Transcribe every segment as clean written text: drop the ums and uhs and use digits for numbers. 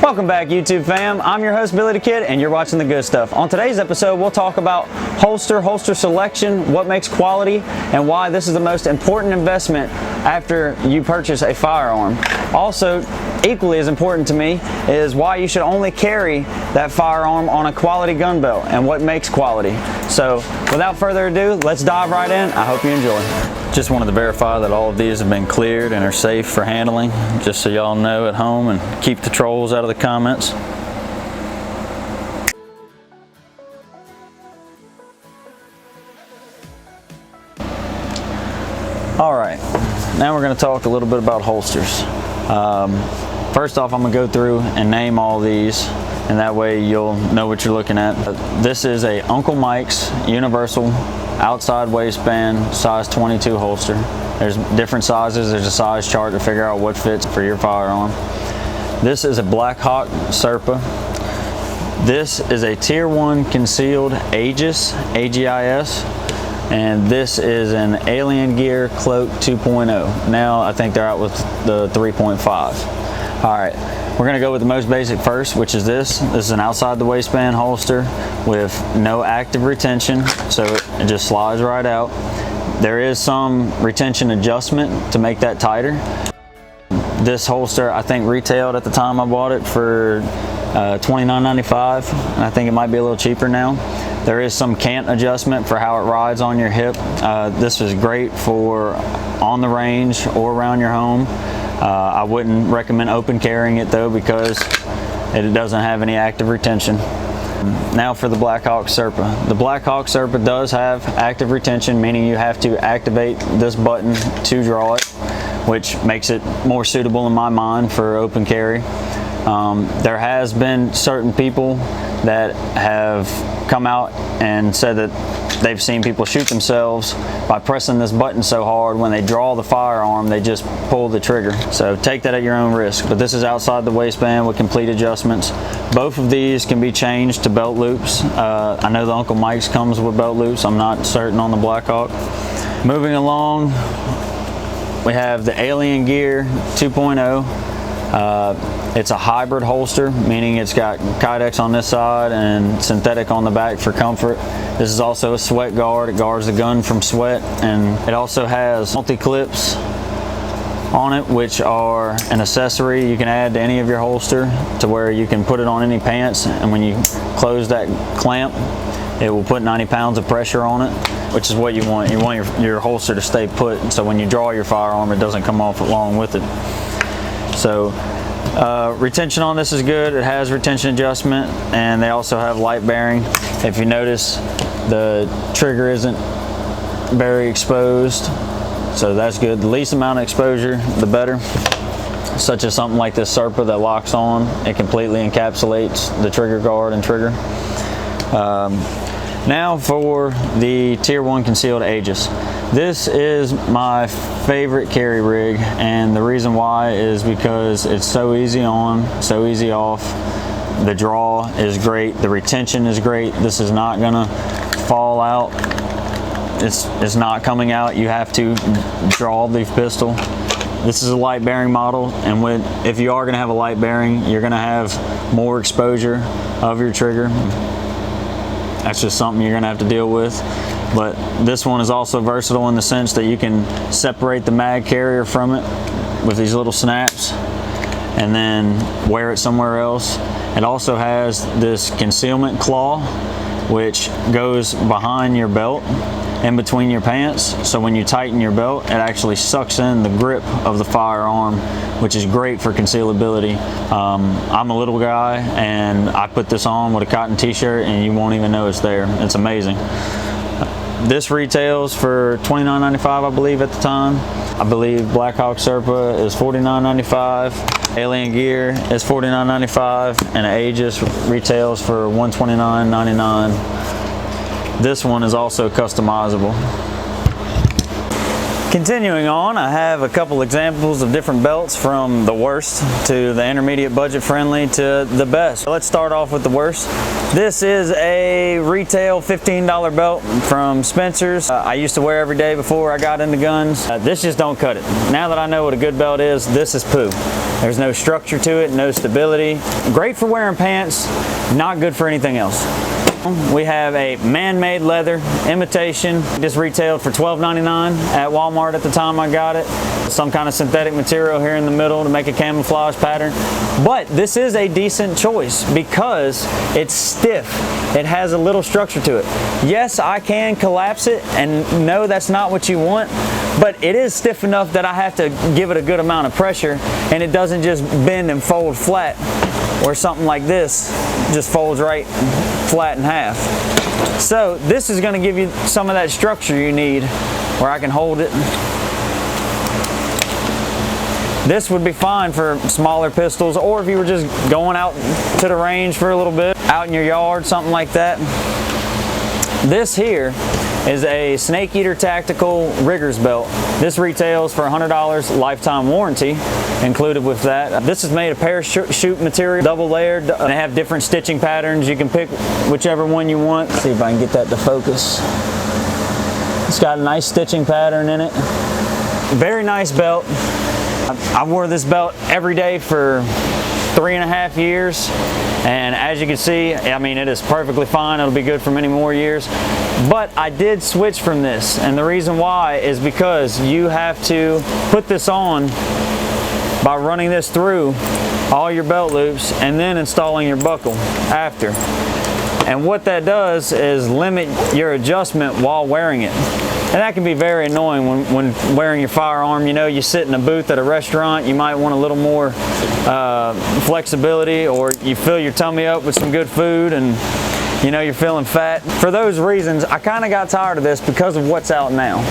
Welcome back, YouTube fam. I'm your host, Billy the Kid, and you're watching The Good Stuff. On today's episode, we'll talk about holster selection, what makes quality, and why this is the most important investment after you purchase a firearm. Also, equally as important to me is why you should only carry that firearm on a quality gun belt and what makes quality. So, without further ado, let's dive right in. I hope you enjoy. Just wanted to verify that all of these have been cleared and are safe for handling, just so y'all know at home, and keep the trolls out of the comments. Alright, now we're going to talk a little bit about holsters. First off, I'm going to go through and name all these, and that way you'll know what you're looking at. This is a Uncle Mike's Universal outside waistband size 22 holster. There's different sizes. There's a size chart to figure out what fits for your firearm. This is a Black Hawk Serpa. This is a Tier 1 concealed Aegis, A-G-I-S, and this is an Alien Gear Cloak 2.0. Now I think they're out with the 3.5. Alright, we're going to go with the most basic first, which is this. This is an outside the waistband holster with no active retention, so it just slides right out. There is some retention adjustment to make that tighter. This holster, I think, retailed at the time I bought it for $29.95, and I think it might be a little cheaper now. There is some cant adjustment for how it rides on your hip. This is great for on the range or around your home. I wouldn't recommend open carrying it though, because it doesn't have any active retention. Now for the Black Hawk Serpa. The Black Hawk Serpa does have active retention, meaning you have to activate this button to draw it, which makes it more suitable in my mind for open carry. There has been certain people that have come out and said that they've seen people shoot themselves by pressing this button so hard when they draw the firearm they just pull the trigger. So take that at your own risk. But this is outside the waistband with complete adjustments. Both of these can be changed to belt loops. I know the Uncle Mike's comes with belt loops. I'm not certain on the Black Hawk. Moving along, we have the Alien Gear 2.0. It's a hybrid holster, meaning it's got Kydex on this side and synthetic on the back for comfort. This is also a sweat guard. It guards the gun from sweat, and it also has multi-clips on it, which are an accessory you can add to any of your holster to where you can put it on any pants, and when you close that clamp, it will put 90 pounds of pressure on it, which is what you want. You want your holster to stay put, so when you draw your firearm, it doesn't come off along with it. So retention on this is good. It has retention adjustment, and they also have light bearing. If you notice, the trigger isn't very exposed, so that's good. The least amount of exposure, the better. Such as something like this Serpa that locks on, it completely encapsulates the trigger guard and trigger. Now for the Tier 1 concealed Aegis. This is my favorite carry rig, and the reason why is because it's so easy on, so easy off. The draw is great, the retention is great. This is not gonna fall out. It's not coming out. You have to draw the pistol. This is a light bearing model, and if you are gonna have a light bearing, you're gonna have more exposure of your trigger. That's just something you're gonna have to deal with. But this one is also versatile in the sense that you can separate the mag carrier from it with these little snaps and then wear it somewhere else. It also has this concealment claw, which goes behind your belt, in between your pants. So when you tighten your belt, it actually sucks in the grip of the firearm, which is great for concealability. I'm a little guy, and I put this on with a cotton t-shirt and you won't even know it's there. It's amazing. This retails for $29.95, I believe, at the time. I believe Black Hawk Serpa is $49.95. Alien Gear is $49.95, and Aegis retails for $129.99. This one is also customizable. Continuing on, I have a couple examples of different belts from the worst to the intermediate budget friendly to the best. Let's start off with the worst. This is a retail $15 belt from Spencer's. I used to wear every day before I got into guns. This just don't cut it. Now that I know what a good belt is, this is poo. There's no structure to it, no stability. Great for wearing pants, not good for anything else. We have a man-made leather imitation. This retailed for $12.99 at Walmart at the time I got it. Some kind of synthetic material here in the middle to make a camouflage pattern. But this is a decent choice because it's stiff. It has a little structure to it. Yes, I can collapse it, and no, that's not what you want, but it is stiff enough that I have to give it a good amount of pressure, and it doesn't just bend and fold flat, or something like this just folds right flat in half. So this is going to give you some of that structure you need where I can hold it. This would be fine for smaller pistols, or if you were just going out to the range for a little bit, out in your yard, something like that. This here is a Snake Eater Tactical Riggers belt. This retails for $100, lifetime warranty included with that. This is made of parachute material, double layered, and they have different stitching patterns. You can pick whichever one you want. Let's see if I can get that to focus. It's got a nice stitching pattern in it. Very nice belt. I wore this belt every day for 3.5 years, and as you can see, I mean, it is perfectly fine. It'll be good for many more years. But I did switch from this, and the reason why is because you have to put this on by running this through all your belt loops and then installing your buckle after. And what that does is limit your adjustment while wearing it. And that can be very annoying when wearing your firearm. You know, you sit in a booth at a restaurant, you might want a little more flexibility, or you fill your tummy up with some good food and you know you're feeling fat. For those reasons, I kind of got tired of this because of what's out now.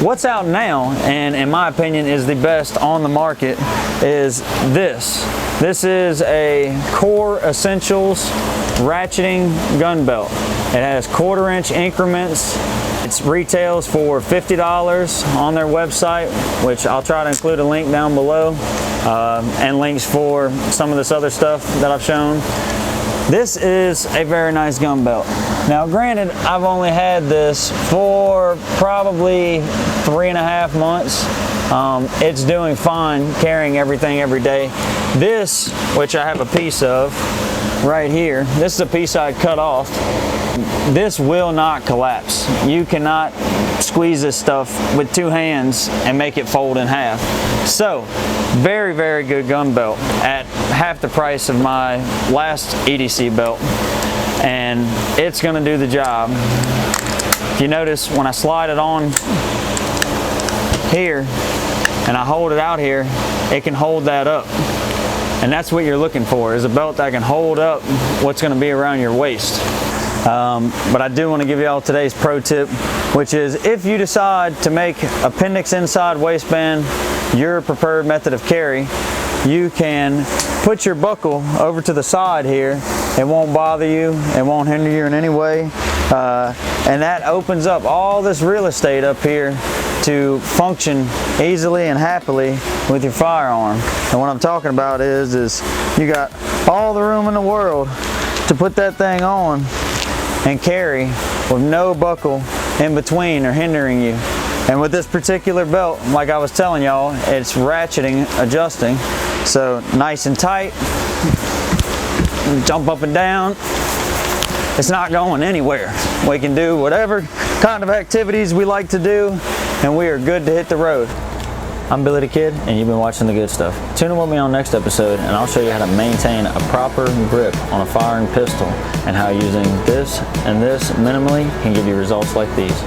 What's out now, and in my opinion is the best on the market, is this. This is a Core Essentials ratcheting gun belt. It has 1/4 inch increments. It retails for $50 on their website, which I'll try to include a link down below, and links for some of this other stuff that I've shown. This is a very nice gun belt. Now granted, I've only had this for probably 3.5 months. It's doing fine carrying everything every day. This, which I have a piece of right here, this is a piece I cut off. This will not collapse. You cannot squeeze this stuff with 2 hands and make it fold in half. So, very, very good gun belt at half the price of my last EDC belt. And it's gonna do the job. If you notice, when I slide it on here and I hold it out here, it can hold that up. And that's what you're looking for, is a belt that can hold up what's gonna be around your waist. But I do want to give you all today's pro tip, which is if you decide to make appendix inside waistband your preferred method of carry, you can put your buckle over to the side here. It won't bother you, it won't hinder you in any way, and that opens up all this real estate up here to function easily and happily with your firearm. And what I'm talking about is you got all the room in the world to put that thing on and carry with no buckle in between or hindering you. And with this particular belt, like I was telling y'all, it's ratcheting, adjusting, so nice and tight. Jump up and down. It's not going anywhere. We can do whatever kind of activities we like to do, and we are good to hit the road. I'm Billy the Kid, and you've been watching The Good Stuff. Tune in with me on next episode, and I'll show you how to maintain a proper grip on a firing pistol, and how using this and this minimally can give you results like these.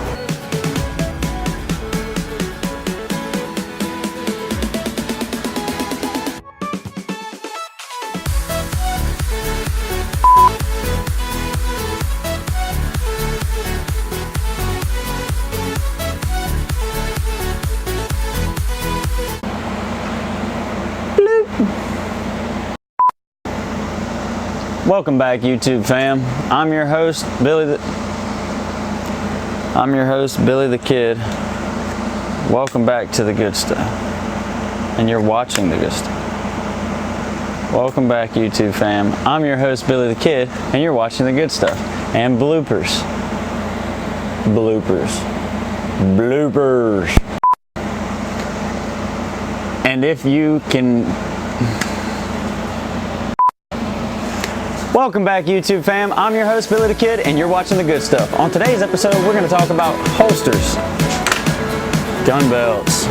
Welcome back, YouTube fam. I'm your host, Billy the Kid. Welcome back to the good stuff. And you're watching the good stuff. Welcome back, YouTube fam. I'm your host, Billy the Kid, and you're watching the good stuff. And bloopers. Bloopers. Bloopers. And if you can... Welcome back, YouTube fam. I'm your host, Billy the Kid, and you're watching the good stuff. On today's episode, we're going to talk about holsters, gun belts,